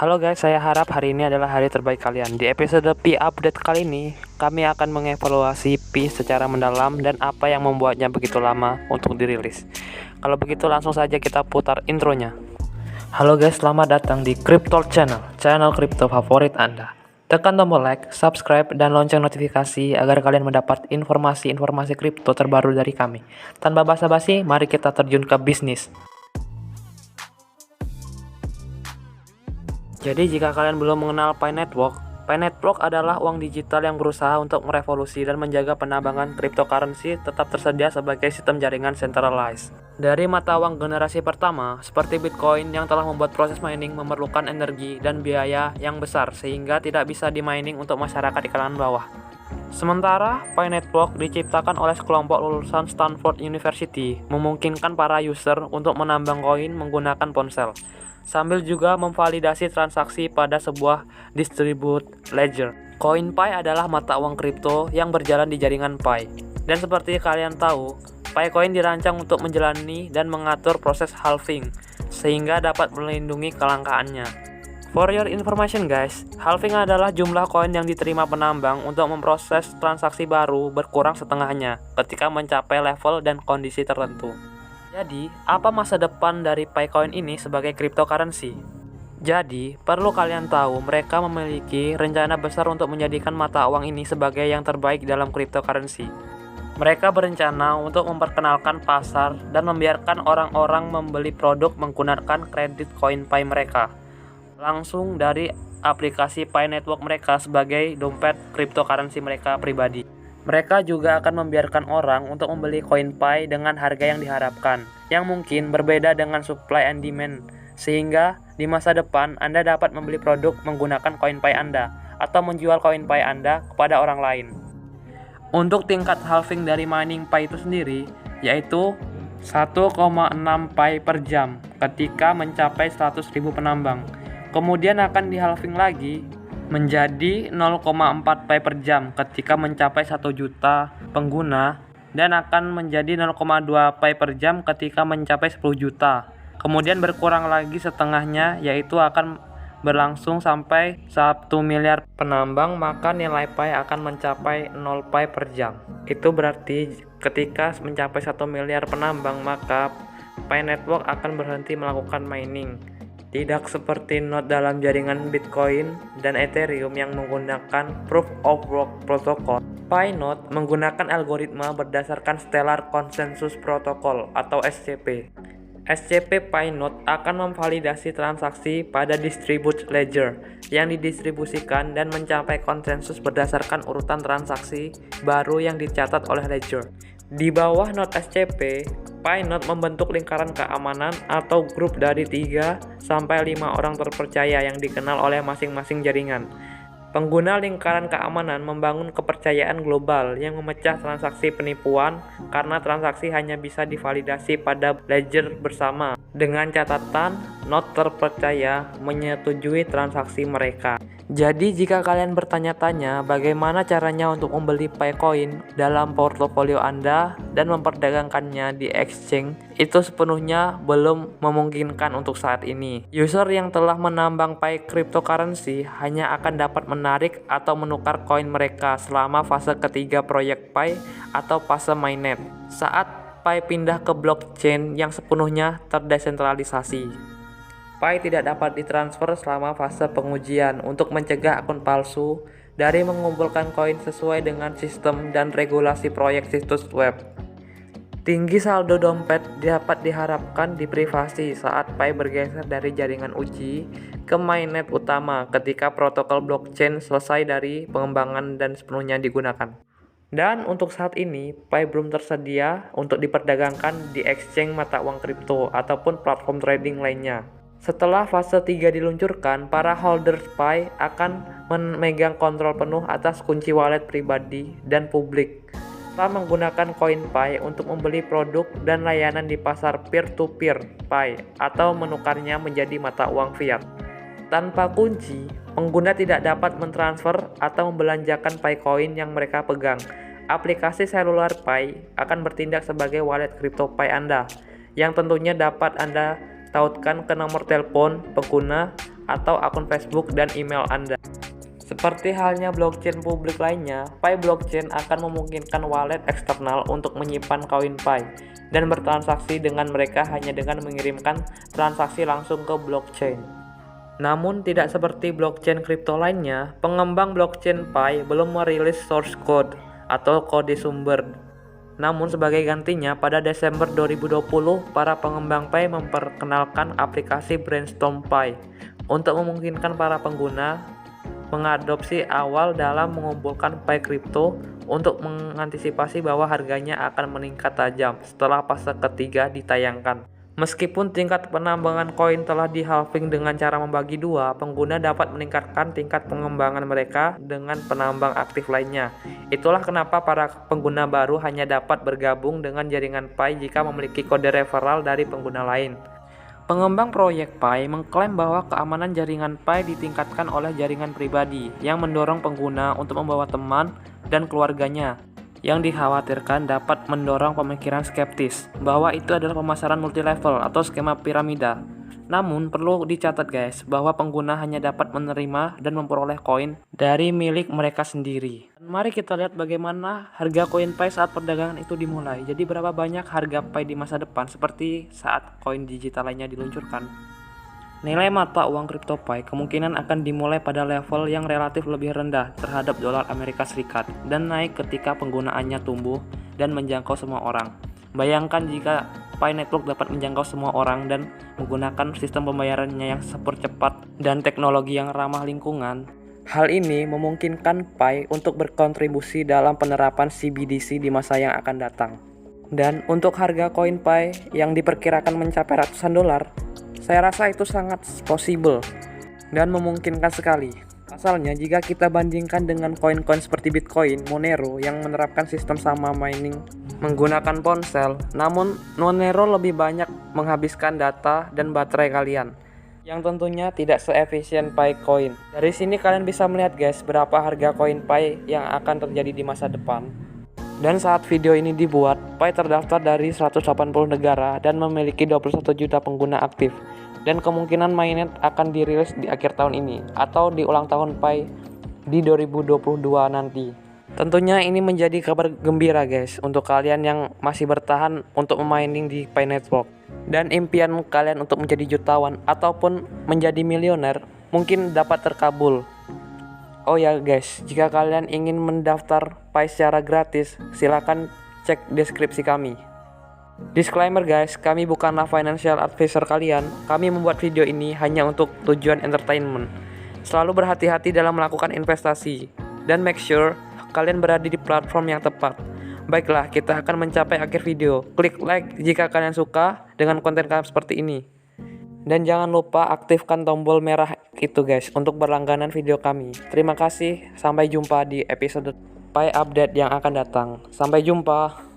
Halo guys, saya harap hari ini adalah hari terbaik kalian. Di episode Pi Update kali ini, kami akan mengevaluasi Pi secara mendalam dan apa yang membuatnya begitu lama untuk dirilis. Kalau begitu langsung saja kita putar intronya. Halo guys, selamat datang di Crypto channel kripto favorit Anda. Tekan tombol like, subscribe, dan lonceng notifikasi agar kalian mendapat informasi-informasi kripto terbaru dari kami. Tanpa basa-basi, mari kita terjun ke bisnis. Jadi jika kalian belum mengenal Pi Network adalah uang digital yang berusaha untuk merevolusi dan menjaga penambangan cryptocurrency tetap tersedia sebagai sistem jaringan centralized. Dari mata uang generasi pertama, seperti Bitcoin yang telah membuat proses mining memerlukan energi dan biaya yang besar sehingga tidak bisa di-mining untuk masyarakat di kalangan bawah. Sementara Pi Network diciptakan oleh sekelompok lulusan Stanford University, memungkinkan para user untuk menambang koin menggunakan ponsel, sambil juga memvalidasi transaksi pada sebuah distributed ledger. CoinPi adalah mata uang kripto yang berjalan di jaringan Pi. Dan seperti kalian tahu, Picoin dirancang untuk menjalani dan mengatur proses halving, sehingga dapat melindungi kelangkaannya. For your information guys, halving adalah jumlah koin yang diterima penambang untuk memproses transaksi baru berkurang setengahnya ketika mencapai level dan kondisi tertentu. Jadi, apa masa depan dari Picoin ini sebagai cryptocurrency? Jadi, perlu kalian tahu mereka memiliki rencana besar untuk menjadikan mata uang ini sebagai yang terbaik dalam cryptocurrency. Mereka berencana untuk memperkenalkan pasar dan membiarkan orang-orang membeli produk menggunakan kredit CoinPi mereka langsung dari aplikasi Pi Network mereka sebagai dompet cryptocurrency mereka pribadi. Mereka juga akan membiarkan orang untuk membeli CoinPi dengan harga yang diharapkan, yang mungkin berbeda dengan supply and demand, sehingga di masa depan Anda dapat membeli produk menggunakan CoinPi Anda, atau menjual CoinPi Anda kepada orang lain. Untuk tingkat halving dari mining Pi itu sendiri, yaitu 1,6 Pi per jam ketika mencapai 100.000 penambang. Kemudian akan dihalving lagi menjadi 0,4 Pi per jam ketika mencapai 1 juta pengguna, dan akan menjadi 0,2 Pi per jam ketika mencapai 10 juta. Kemudian berkurang lagi setengahnya, yaitu akan berlangsung sampai 1 miliar penambang, maka nilai Pi akan mencapai 0 Pi per jam. Itu berarti ketika mencapai 1 miliar penambang, maka Pi Network akan berhenti melakukan mining. Tidak seperti node dalam jaringan Bitcoin dan Ethereum yang menggunakan Proof of Work Protocol. Pi Node menggunakan algoritma berdasarkan Stellar Consensus Protocol atau SCP. SCP Pi Node akan memvalidasi transaksi pada distributed ledger yang didistribusikan dan mencapai konsensus berdasarkan urutan transaksi baru yang dicatat oleh ledger. Di bawah node SCP, Pi Node membentuk lingkaran keamanan atau grup dari 3-5 orang terpercaya yang dikenal oleh masing-masing jaringan. Pengguna lingkaran keamanan membangun kepercayaan global yang memecah transaksi penipuan karena transaksi hanya bisa divalidasi pada ledger bersama, dengan catatan node terpercaya menyetujui transaksi mereka. Jadi jika kalian bertanya-tanya bagaimana caranya untuk membeli Picoin dalam portofolio Anda dan memperdagangkannya di exchange, itu sepenuhnya belum memungkinkan untuk saat ini. User yang telah menambang Pi cryptocurrency hanya akan dapat menarik atau menukar koin mereka selama fase ketiga proyek Pi atau fase mainnet, saat Pi pindah ke blockchain yang sepenuhnya terdesentralisasi. Pi tidak dapat ditransfer selama fase pengujian untuk mencegah akun palsu dari mengumpulkan koin sesuai dengan sistem dan regulasi proyek situs web. Tinggi saldo dompet dapat diharapkan di privasi saat Pi bergeser dari jaringan uji ke mainnet utama ketika protokol blockchain selesai dari pengembangan dan sepenuhnya digunakan. Dan untuk saat ini, Pi belum tersedia untuk diperdagangkan di exchange mata uang kripto ataupun platform trading lainnya. Setelah fase 3 diluncurkan, para holder Pi akan memegang kontrol penuh atas kunci wallet pribadi dan publik, setelah menggunakan CoinPi untuk membeli produk dan layanan di pasar peer-to-peer Pi atau menukarnya menjadi mata uang fiat. Tanpa kunci, pengguna tidak dapat mentransfer atau membelanjakan Picoin yang mereka pegang. Aplikasi seluler Pi akan bertindak sebagai wallet kripto Pi Anda, yang tentunya dapat Anda tautkan ke nomor telepon pengguna atau akun Facebook dan email Anda. Seperti halnya blockchain publik lainnya, Pi blockchain akan memungkinkan wallet eksternal untuk menyimpan koin Pi dan bertransaksi dengan mereka hanya dengan mengirimkan transaksi langsung ke blockchain. Namun tidak seperti blockchain kripto lainnya, pengembang blockchain Pi belum merilis source code atau kode sumber. Namun sebagai gantinya, pada Desember 2020, para pengembang Pi memperkenalkan aplikasi Brainstorm Pi untuk memungkinkan para pengguna mengadopsi awal dalam mengumpulkan Pi kripto untuk mengantisipasi bahwa harganya akan meningkat tajam setelah fase ketiga ditayangkan. Meskipun tingkat penambangan koin telah di-halving dengan cara membagi dua, pengguna dapat meningkatkan tingkat pengembangan mereka dengan penambang aktif lainnya. Itulah kenapa para pengguna baru hanya dapat bergabung dengan jaringan Pi jika memiliki kode referral dari pengguna lain. Pengembang proyek Pi mengklaim bahwa keamanan jaringan Pi ditingkatkan oleh jaringan pribadi yang mendorong pengguna untuk membawa teman dan keluarganya, yang dikhawatirkan dapat mendorong pemikiran skeptis bahwa itu adalah pemasaran multilevel atau skema piramida. Namun perlu dicatat guys, bahwa pengguna hanya dapat menerima dan memperoleh koin dari milik mereka sendiri. Mari kita lihat bagaimana harga koin Pi saat perdagangan itu dimulai. Jadi berapa banyak harga Pi di masa depan seperti saat koin digital lainnya diluncurkan. Nilai mata uang kripto Pi kemungkinan akan dimulai pada level yang relatif lebih rendah terhadap dolar Amerika Serikat dan naik ketika penggunaannya tumbuh dan menjangkau semua orang. Bayangkan jika Pi Network dapat menjangkau semua orang dan menggunakan sistem pembayarannya yang super cepat dan teknologi yang ramah lingkungan. Hal ini memungkinkan Pi untuk berkontribusi dalam penerapan CBDC di masa yang akan datang. Dan untuk harga koin Pi yang diperkirakan mencapai ratusan dolar, saya rasa itu sangat possible dan memungkinkan sekali. Pasalnya, jika kita bandingkan dengan koin-koin seperti Bitcoin, Monero yang menerapkan sistem sama mining menggunakan ponsel, namun Monero lebih banyak menghabiskan data dan baterai kalian, yang tentunya tidak seefisien Pi Coin. Dari sini kalian bisa melihat guys, berapa harga koin Pi yang akan terjadi di masa depan. Dan saat video ini dibuat, Pi terdaftar dari 180 negara dan memiliki 21 juta pengguna aktif. Dan kemungkinan mainnet akan dirilis di akhir tahun ini atau di ulang tahun Pi di 2022 nanti. Tentunya ini menjadi kabar gembira guys untuk kalian yang masih bertahan untuk memining di Pi Network. Dan impian kalian untuk menjadi jutawan ataupun menjadi milioner mungkin dapat terkabul. Oh ya guys, jika kalian ingin mendaftar Pi secara gratis, silakan cek deskripsi kami. Disclaimer guys, kami bukanlah financial advisor kalian. Kami membuat video ini hanya untuk tujuan entertainment. Selalu berhati-hati dalam melakukan investasi dan make sure kalian berada di platform yang tepat. Baiklah, kita akan mencapai akhir video. Klik like jika kalian suka dengan konten kami seperti ini. Dan jangan lupa aktifkan tombol merah itu guys untuk berlangganan video kami. Terima kasih, sampai jumpa di episode Pi update yang akan datang. Sampai jumpa.